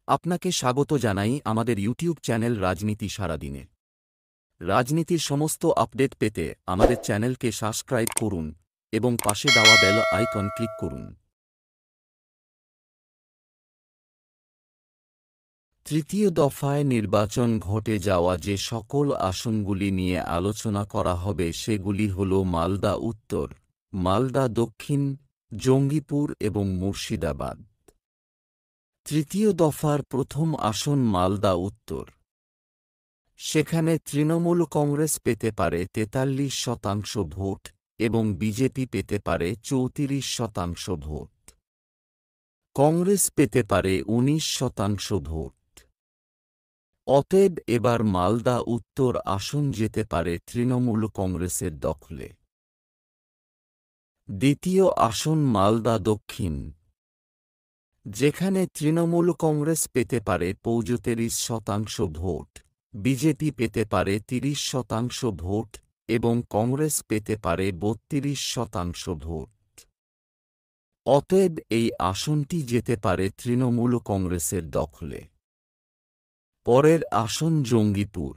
আপনাকে স্বাগত জানাই আমাদের ইউটিউব চ্যানেল রাজনীতি সারাদিনে। রাজনীতির সমস্ত আপডেট পেতে আমাদের চ্যানেলকে সাবস্ক্রাইব করুন এবং পাশে দেওয়া বেল আইকন ক্লিক করুন। তৃতীয় দফায় নির্বাচন ঘটে যাওয়া যে সকল আসনগুলি নিয়ে আলোচনা করা হবে সেগুলি হল মালদা উত্তর, মালদা দক্ষিণ, জঙ্গিপুর এবং মুর্শিদাবাদ। তৃতীয় দফার প্রথম আসন মালদা উত্তর। সেখানে তৃণমূল কংগ্রেস পেতে পারে ৪৩% ভোট এবং বিজেপি পেতে পারে ৩৪% ভোট। কংগ্রেস পেতে পারে ১৯% ভোট। অতএব এবার মালদা উত্তর আসন যেতে পারে তৃণমূল কংগ্রেসের দখলে। দ্বিতীয় আসন মালদা দক্ষিণ, যেখানে তৃণমূল কংগ্রেস পেতে পারে ৩৫% ভোট, বিজেপি পেতে পারে ৩০% ভোট এবং কংগ্রেস পেতে পারে ৩২% ভোট। অতএব এই আসনটি যেতে পারে তৃণমূল কংগ্রেসের দখলে। পরের আসন জঙ্গিপুর।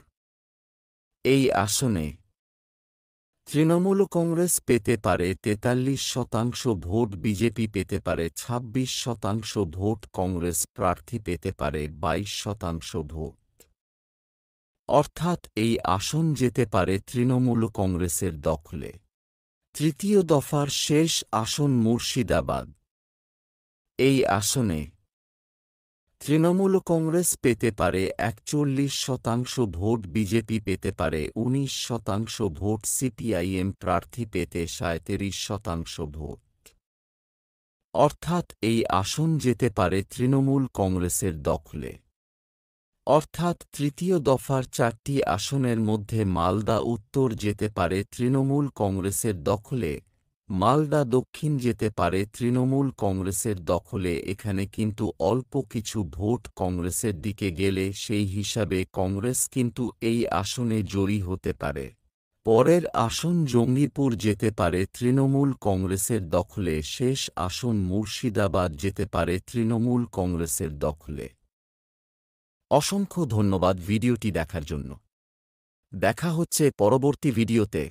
এই আসনে তৃণমূল কংগ্রেস পেতে পারে ৪৩% ভোট, বিজেপি পেতে পারে ২৬% ভোট, কংগ্রেস প্রার্থী পেতে পারে ২২% ভোট। অর্থাৎ এই আসন যেতে পারে তৃণমূল কংগ্রেসের দখলে। তৃতীয় দফার শেষ আসন মুর্শিদাবাদ। এই আসনে তৃণমূল কংগ্রেস পেতে পারে ৪১% ভোট, বিজেপি পেতে পারে ১৯% ভোট, সিপিআইএম প্রার্থী পেতে ৩৭% ভোট। অর্থাৎ এই আসন যেতে পারে তৃণমূল কংগ্রেসের দখলে। অর্থাৎ তৃতীয় দফার ৪টি আসনের মধ্যে মালদা উত্তর যেতে পারে তৃণমূল কংগ্রেসের দখলে, মালদা দক্ষিণ যেতে পারে তৃণমূল কংগ্রেসের দখলে। এখানে কিন্তু অল্প কিছু ভোট কংগ্রেসের দিকে গেলে সেই হিসাবে কংগ্রেস কিন্তু এই আসনে জয়ী হতে পারে। পরের আসন জঙ্গিপুর যেতে পারে তৃণমূল কংগ্রেসের দখলে। শেষ আসন মুর্শিদাবাদ যেতে পারে তৃণমূল কংগ্রেসের দখলে। অসংখ্য ধন্যবাদ ভিডিওটি দেখার জন্য। দেখা হচ্ছে পরবর্তী ভিডিওতে।